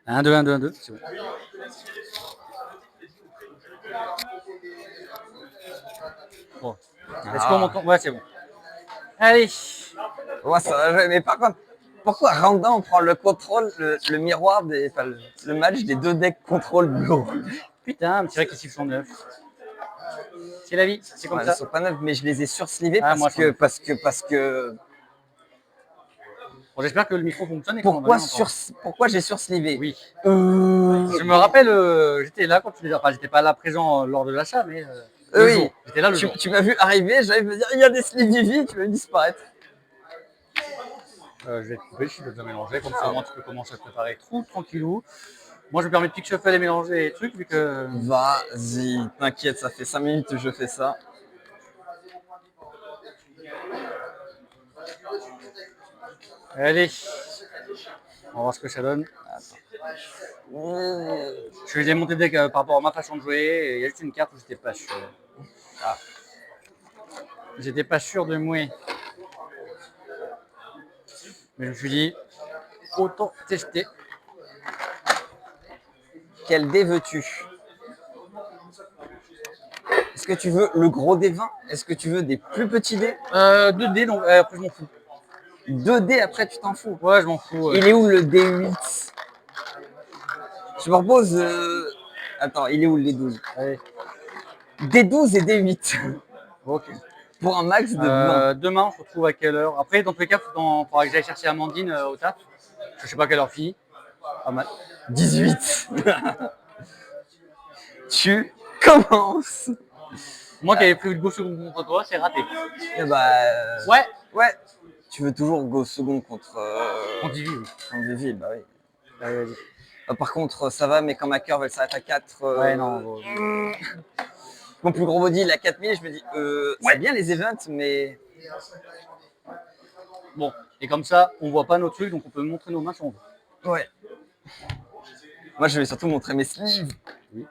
1, 2, 1, 2, 1, 2. C'est bon. Bon. Est-ce qu'on m'entend? Ouais, c'est bon. Allez. Ouais, ça va jouer. Mais par contre, pourquoi random on prend le contrôle, le miroir des, enfin, le match des deux decks contrôle bleu? Putain, c'est vrai qu'ils sont neufs. C'est la vie, c'est comme Ouais, ça. ils sont pas neufs, mais je les ai surslivés Ah, moi, parce que. Bon, j'espère que le micro fonctionne et qu'on va bien entendre. Pourquoi j'ai surslivé? Oui. Je me rappelle, j'étais là quand tu les as. Enfin, j'étais pas là présent lors de l'achat, mais le Oui, jour. J'étais là le jour. tu m'as vu arriver, j'allais me dire il y a des sleeves Vivi, tu vas disparaître. Je vais te couper, je suis déjà mélangé, comme ça au moins tu peux commencer à préparer tout tranquillou. Moi je me permets de pick shuffle et mélanger les trucs vu que. Vas-y, t'inquiète, ça fait 5 minutes que je fais ça. Allez, on va voir ce que ça donne. Je vais monter deck par rapport à ma façon de jouer. Il y a juste une carte où j'étais pas sûr. Ah. J'étais pas sûr de moi. Mais je me suis dit, autant tester. Quel dé veux-tu? Est-ce que tu veux le gros dé 20? Est-ce que tu veux des plus petits dés? 2 dés, donc après je m'en fous. 2 dés, après tu t'en fous? Ouais, je m'en fous. Il est où le dé 8? Je propose. Attends, il est où le dé 12? Allez. Dé 12 et dé 8. Ok. Pour un max de 20. Demain, on se retrouve à quelle heure? Après, dans tous les cas, il faudra que j'aille chercher Amandine au taf. Je sais pas à quelle heure finit. Pas mal. 18. Tu commences. Moi qui avais prévu de go second contre toi, c'est raté. Eh bah, Ouais. Ouais. Tu veux toujours go second contre. On dit oui. Contre Vivi, bah oui. Allez, vas-y. Par contre, ça va, mais quand ma curve elle s'arrête à 4. Ouais, non. Mon plus gros body il a 4000, je me dis, Ouais. c'est bien les events, mais. Bon, et comme ça, on voit pas nos trucs, donc on peut montrer nos mains si on veut. Ouais. Moi, je vais surtout montrer mes sleeves. Oui.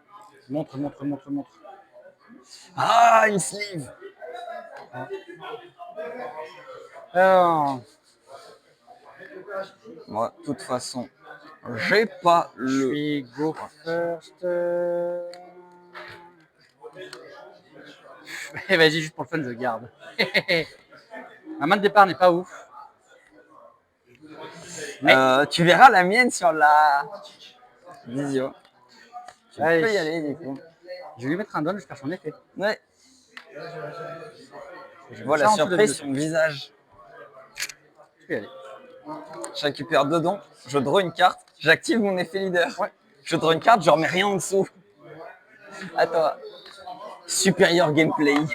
Montre. Ah, une sleeve. Alors, Moi, de toute façon, j'ai pas je le. suis go first. Vas-y, juste pour le fun, je garde. Ma main de départ n'est pas ouf. Mais tu verras la mienne sur la visio. Tu Allez. peux y aller, du coup. Je vais lui mettre un don, j'espère son effet. Ouais. Je vois la surprise sur mon visage. Je peux y aller. Je récupère 2 dons, je draw une carte, j'active mon effet leader. Ouais. Je draw une carte, je remets rien en dessous. À toi. Supérieur gameplay. Tu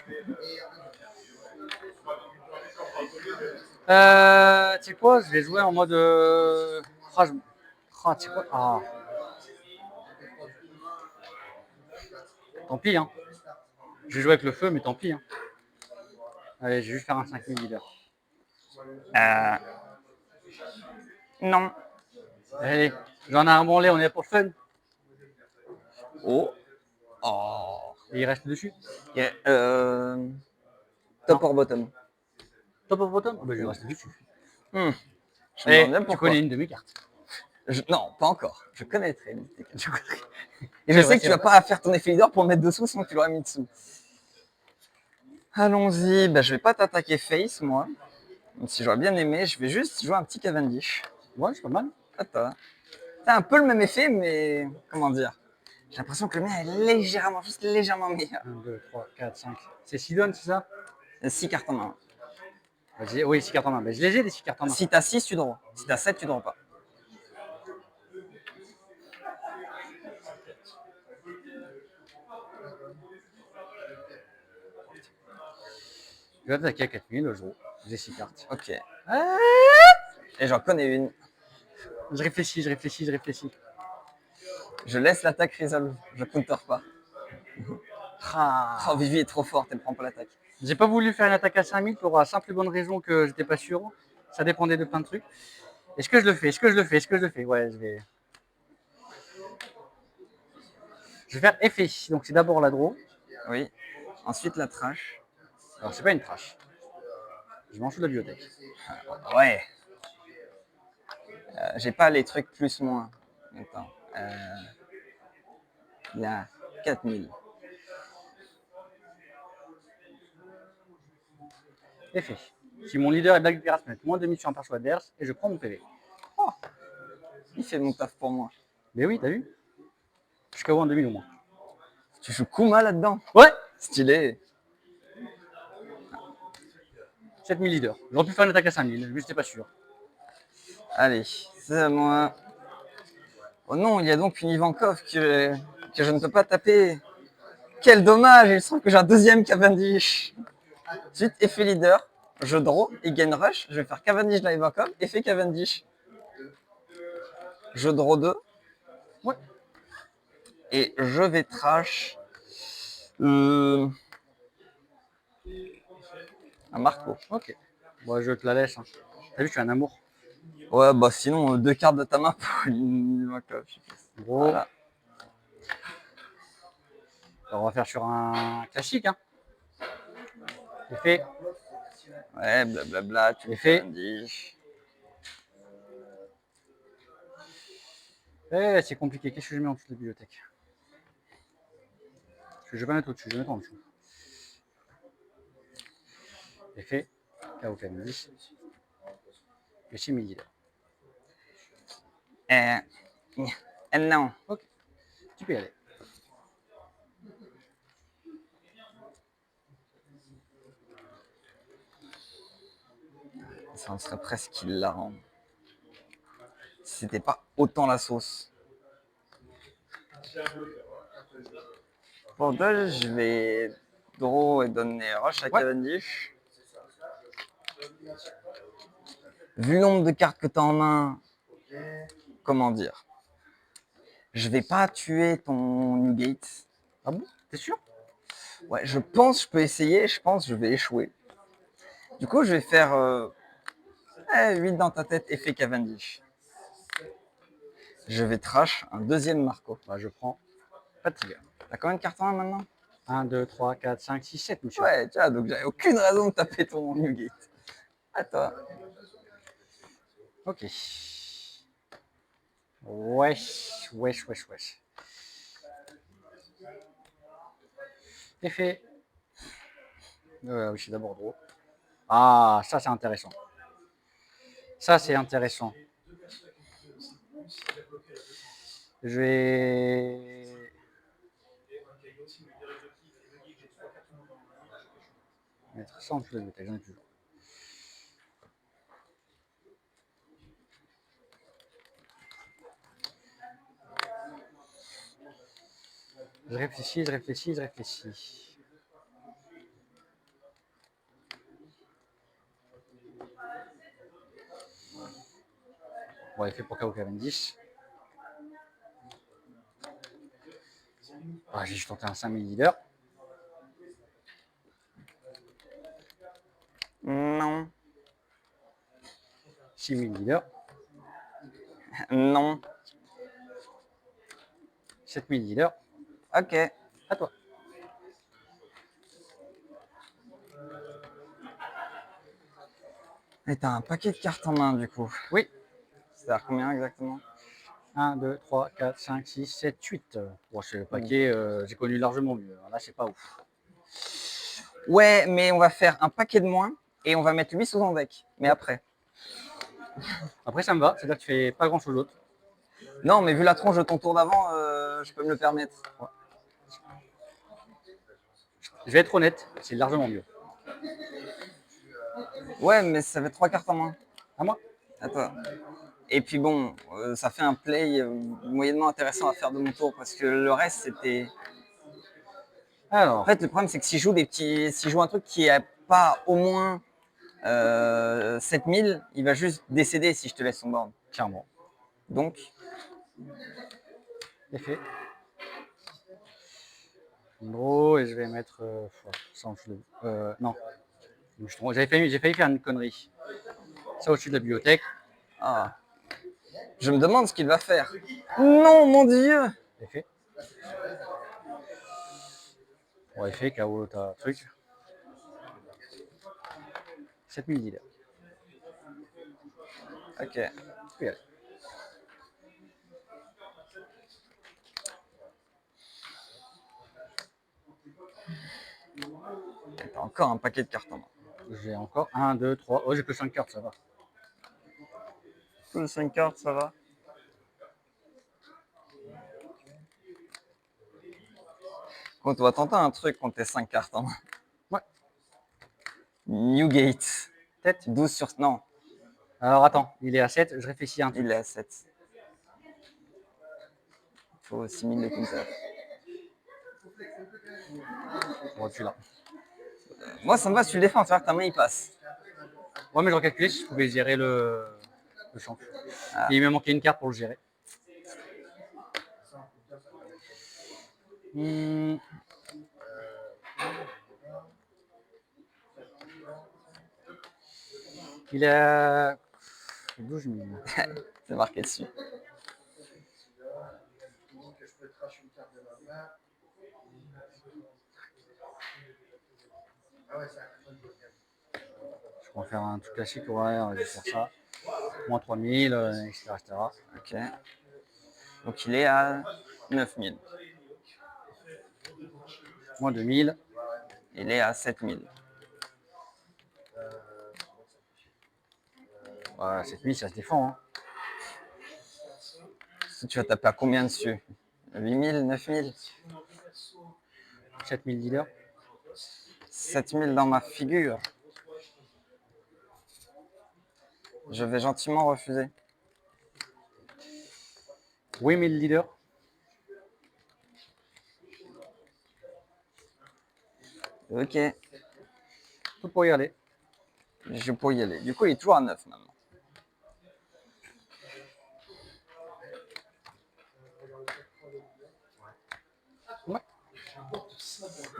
sais quoi, je vais jouer en mode. Tu sais quoi? Ah. Tant pis, hein. Je vais jouer avec le feu, mais tant pis. Hein. Allez, je vais juste faire un 5000 leader. Non. Allez, j'en ai un branlé, on est là pour le fun. Oh. Et il reste dessus. Yeah. Top or bottom? Top of bottom? Oh, bah, je reste dessus. Tu connais une de mes cartes. Non, pas encore. Je connaîtrai tes cartes. Et je sais que tu vas pas faire ton effet leader pour le mettre dessous, sinon tu l'aurais mis dessous. Allons-y. Bah, je vais pas t'attaquer face, moi. Même si j'aurais bien aimé, je vais juste jouer un petit Cavendish. Ouais, c'est pas mal. Attends. T'as un peu le même effet, mais comment dire? J'ai l'impression que le mien est juste légèrement meilleur. 1, 2, 3, 4, 5. C'est 6 donnes, c'est ça? 6 cartes en main. Oui, 6 cartes en main. Mais je les ai, les 6 cartes en main. Si t'as 6, tu draws. Si t'as 7, tu draws pas. Je vais attaquer à 4000, je joue. J'ai 6 cartes. Ok. Et j'en connais une. Je réfléchis. Je laisse l'attaque resolve. Je counter pas. Oh, Vivi est trop forte, elle prend pas l'attaque. J'ai pas voulu faire une attaque à 5000 pour la simple et bonne raison que j'étais pas sûr. Ça dépendait de plein de trucs. Est-ce que je le fais? Ouais, je vais. Je vais faire effet. Donc c'est d'abord la draw. Oui. Ensuite la trash. Alors c'est pas une trash. Je m'en fous de la bibliothèque. Ouais. J'ai pas les trucs plus moins. Attends. Il a 4000. Effet. Si mon leader est Black Pirate, je mets moins de 2000 sur un perso adverse et je prends mon PV. Oh, il fait mon taf pour moi. Mais oui, t'as vu? Jusqu'à en 2000 au moins. Tu joues Kuma là-dedans? Ouais. Stylé. 7000 leaders. J'aurais pu faire une attaque à 5000, mais j'étais pas sûr. Allez, c'est à moi. Oh non, il y a donc une Ivankov que je ne peux pas taper. Quel dommage, il semble que j'ai un deuxième Cavendish. Ensuite, effet leader, je draw, il gagne rush, je vais faire Cavendish dans Ivankov, effet Cavendish. Je draw 2. Ouais. Et je vais trash un Marco. Ok. Bon, je te la laisse. Hein. T'as vu, je suis un amour. Ouais, bah sinon, 2 cartes de ta main pour une Ivankov. Gros. Voilà. Alors, on va faire sur un classique. Hein. Effet. Ouais, blablabla, tu Effet. Cavendish. Eh, c'est compliqué. Qu'est-ce que je mets en dessous de la bibliothèque? Parce que je vais pas mettre au-dessus, je vais mettre en dessous. Effet. KO Cavendish. Et 6000 leaders. Non. Ok. Tu peux y aller. Ça en serait presque hilarant. Si c'était pas autant la sauce. Pour deux, je vais draw et donner rush à Cavendish. Vu le nombre de cartes que tu as en main, comment dire? Je vais pas tuer ton Newgate. Ah bon? T'es sûr? Ouais, je pense que je peux essayer, je pense que je vais échouer. Du coup, je vais faire 8 dans ta tête, effet Cavendish. Je vais trash un deuxième Marco. Bah, je prends fatigue. T'as combien de cartes en main maintenant? 1, 2, 3, 4, 5, 6, 7, monsieur. Ouais, tu vois, donc j'avais aucune raison de taper ton Newgate. À toi. Ok. Wesh, wesh, wesh, wesh. Effet. Oui, je suis d'abord draw. Ah, ça c'est intéressant. Ça c'est intéressant. Je vais mettre ça en dessous de la bouteille, j'en ai toujours. Je réfléchis, je réfléchis, je réfléchis. Bon, effet pour KO Cavendish. Ah, j'ai juste tenté un 5000 leader. Non. 6000 leader. Non. 7000 leader. Ok. À toi. Et t'as un paquet de cartes en main du coup. Oui. C'est-à-dire combien exactement? 1, 2, 3, 4, 5, 6, 7, 8. Bon, c'est le paquet, j'ai connu largement mieux. Là, c'est pas ouf. Ouais, mais on va faire un paquet de moins et on va mettre 8 sous en deck. Mais après. Après, ça me va. C'est-à-dire que tu fais pas grand-chose d'autre. Non, mais vu la tronche de ton tour d'avant, je peux me le permettre. Ouais. Je vais être honnête, c'est largement mieux. Ouais, mais ça fait 3 cartes en moins. À moi. À toi. Et puis bon, ça fait un play moyennement intéressant à faire de mon tour parce que le reste c'était. Alors. En fait, le problème c'est que si je joue si je joue un truc qui n'a pas au moins 7000, il va juste décéder si je te laisse son board. Clairement. Donc. Effet. Gros, et je vais mettre ça en dessous de. Non. J'ai failli faire une connerie. Ça au-dessus de la bibliothèque. Ah. Je me demande ce qu'il va faire. Non, mon Dieu! Effet. Bon, effet, KO, t'as truc. 7000 leaders. Ok. Tu peux y aller. T'as encore un paquet de cartes en main. J'ai encore 1, 2, 3. Oh, j'ai que 5 cartes, ça va. Plus de 5 cartes, ça va. Quand on va tenter un truc quand t'es 5 cartes en main. Ouais. Newgate. Tête. 12 sur... Non, Alors attends, il est à 7. Je réfléchis à un truc. il est à 7. Il faut 6000 de counter. Bon, tu l'as. Moi, ça me va si tu le défends, tu vois que ta main, il passe. Ouais, mais je recalculais si je pouvais gérer le champ. Et il me manquait une carte pour le gérer. Hmm. Il est à 12 000. C'est marqué dessus. Je peux en faire un truc classique, ouais, je vais faire ça. Moins 3000, etc., etc. Ok. Donc, il est à 9000. Moins 2000. Il est à 7000. Ouais, 7000, ça se défend. Hein. Tu vas taper à combien dessus? 8000, 9000? 7000 dealers. 7000 dans ma figure. Je vais gentiment refuser. 8000 leaders. Ok, Tout pour y aller. je peux y aller. Du coup, il est toujours à 9 maintenant. Ouais,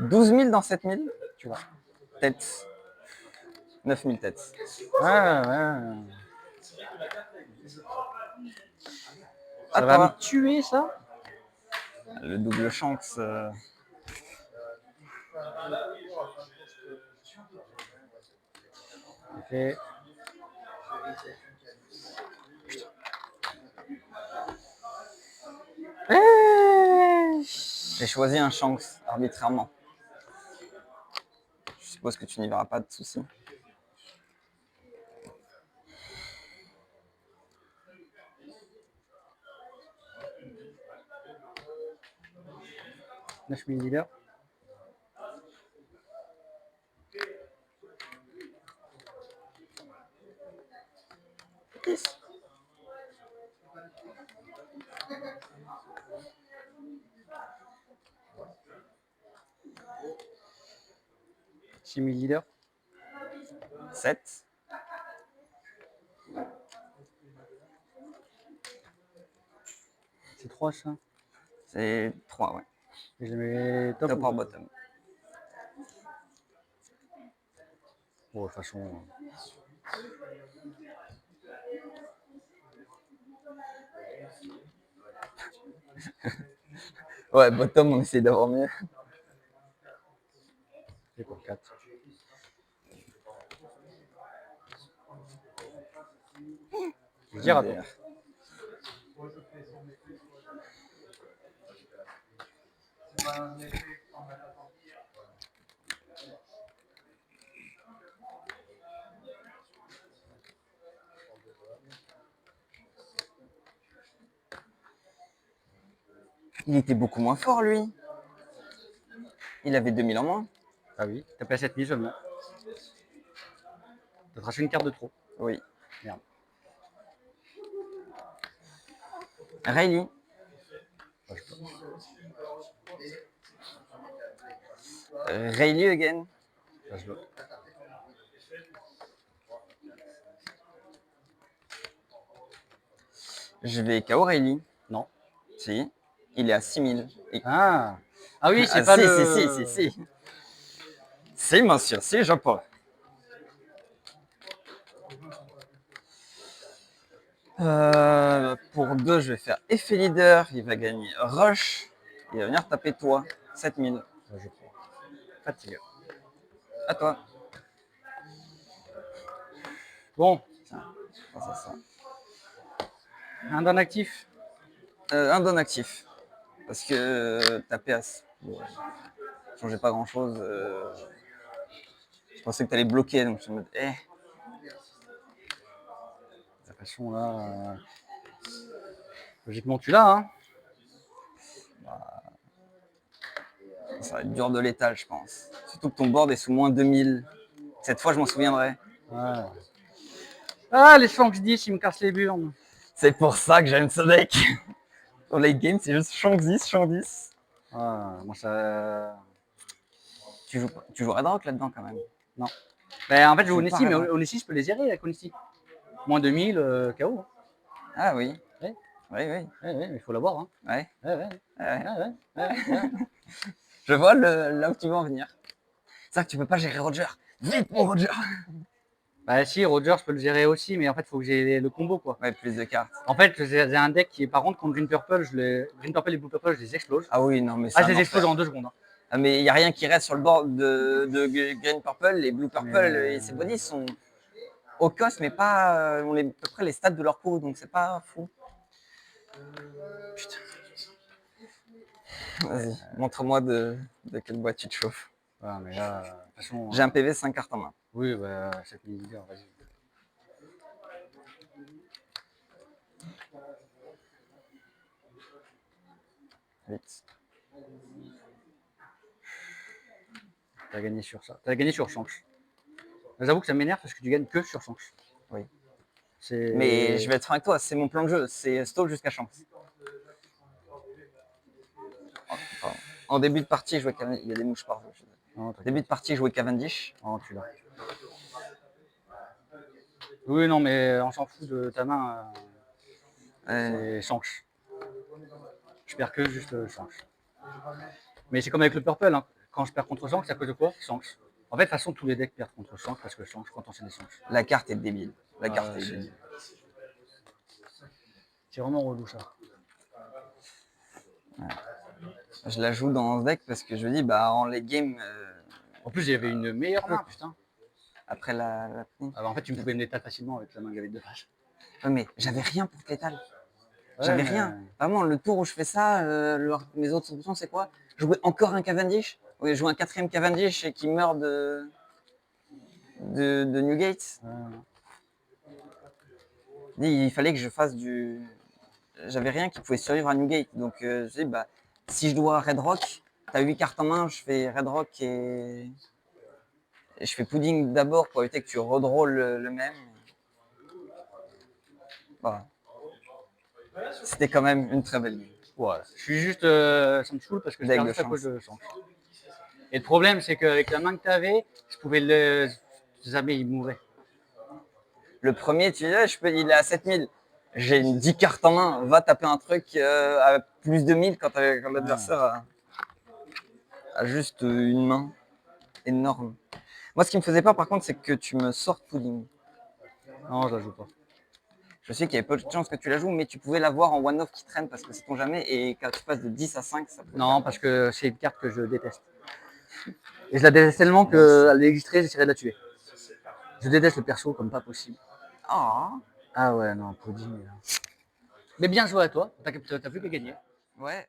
12 000 dans 7000? tu vois. Tête. 9000 têtes. Ouais, ouais. À Ça va toi. me tuer, ça? Le double chance. Ok. J'ai choisi un chance arbitrairement. Je suppose que tu n'y verras pas de soucis. « 9000 leaders. Yes. « 6000 leaders. 7. C'est 3, ça. C'est 3, ouais. Et je mets top. Top Ou... or bottom. Bon, de toute façon. Ouais, bottom, on essaie d'avoir mieux. C'est pour 4. Je veux dire à toi. Il était beaucoup moins fort, lui. Il avait 2000 en moins. Ah oui, t'as pas 7000 seulement. T'as tracé une carte de trop. Oui. Merde. Riley. Riley again. Ça se bloque. Je vais KO Riley. Non. Si. Il est à 6000. Ah, ah oui, c'est Ah, pas si, le... si. Si, monsieur, si, je peux. Pour 2, je vais faire effet leader. Il va gagner rush. Il va venir taper toi. 7000. Je crois. Fatigue. À toi. Bon, Pense à ça. un don actif. Un don actif. Parce que taper à... Bon, changeait pas grand chose. Je pensais que tu allais bloquer, donc je me dis, De toute façon, là, logiquement, tu l'as. Hein. ça va être dur de l'étal, je pense. Surtout que ton board est sous moins 2000. Cette fois, je m'en souviendrai. Ouais. Ah, les Shanks 10, ils me cassent les burnes. C'est pour ça que j'aime ce deck. Pour late game, c'est juste Shank 10, Shank 10. Ah, moi, ça. Tu joues Red Rock là-dedans quand même. Non. Ben, en fait, je joue Tu Honesty, mais pars, Honesty, je peux les gérer avec Honesty. Moins 2000, KO. Hein. Ah oui. Ouais. Oui, oui. Ouais, ouais, mais il faut l'avoir. Hein. Ouais. Ouais, ouais. Ouais. Ouais, ouais, ouais. Je vois là où tu veux en venir. C'est ça que tu peux pas gérer Roger. Vite, mon Roger. Bah si, Roger, je peux le gérer aussi, mais en fait, il faut que j'ai le combo, quoi. Ouais, plus de cartes. En fait, j'ai un deck qui est par contre contre Green Purple, Green Purple et Blue Purple, je les explose. Ah oui, non, mais Ah, c'est je un les explose enfer. en 2 secondes. Hein. Ah, mais il n'y a rien qui reste sur le board de Green Purple. Les Blue Purple Mais- et ses bodies sont au cost, mais pas. On est à peu près les stats de leur coup, donc c'est pas fou. Putain. Vas-y, montre-moi de quelle boîte tu te chauffes. Ouais, mais là, de toute façon. J'ai un PV 5 cartes en main. Oui, bah, 7000 leaders, vas-y. Vite. T'as gagné sur ça. T'as gagné sur Shanks. J'avoue que ça m'énerve parce que tu gagnes que sur Shanks. Oui. C'est... Mais je vais être franc avec toi, c'est mon plan de jeu, c'est stall jusqu'à chance. Pardon. En début de partie, je jouais Cavendish. Il y a des mouches partout. Non, t'inquiète. Début de partie, je jouais Cavendish. Oh, tu l'as. Oui, non, mais on s'en fout de ta main. C'est Shanks. Je perds que juste Shanks. Mais c'est comme avec le Purple. Hein. Quand je perds contre Shanks, c'est à cause de quoi Shanks. En fait, de toute façon, tous les decks perdent contre Shanks parce que Shanks, quand on sait des Shanks. La carte est débile. La carte est débile. C'est vraiment relou ça. Ouais. Je la joue dans ce deck parce que je me dis, bah, en late game. En plus, il y avait une meilleure main, putain. Après la Ah bah, en fait, tu pouvais me l'étaler facilement avec la main que j'avais de base. Ouais, mais j'avais rien pour l'étal. Ouais, J'avais mais- rien. Vraiment, le tour où je fais ça, mes autres options, c'est quoi? Jouer encore un Cavendish? Oui, jouer un 4e Cavendish et qui meurt de Newgate. Il fallait que je fasse du. J'avais rien qui pouvait survivre à Newgate. Donc, je dis, bah, si je dois Red Rock, t'as 8 cartes en main, je fais Red Rock et je fais Pudding d'abord pour éviter que tu redrolles le même. Voilà. C'était quand même une très belle game. Voilà. Je suis juste. Ça me saoule parce que je Deck perds de juste à cause chance. de Shanks. Et le problème, c'est qu'avec la main que tu avais, je pouvais le. Jamais il mourait. Le premier, tu disais, il est à 7000. J'ai une 10 cartes en main, va taper un truc à plus de 1000 quand l'adversaire a juste une main énorme. Moi, ce qui me faisait peur, par contre, c'est que tu me sortes Pudding. Non, je la joue pas. Je sais qu'il y avait peu de chances que tu la joues, mais tu pouvait l'avoir en one-off qui traîne parce que c'est ton jamais. Et quand tu passes de 10 à 5, ça peut. Non, parce que c'est une carte que je déteste. Et je la déteste tellement qu'elle existerait, j'essaierais de la tuer. Je déteste le perso comme pas possible. Ah, Ah ouais, non, Pudding. Mais bien joué à toi. T'as vu qu'à gagner. ouais.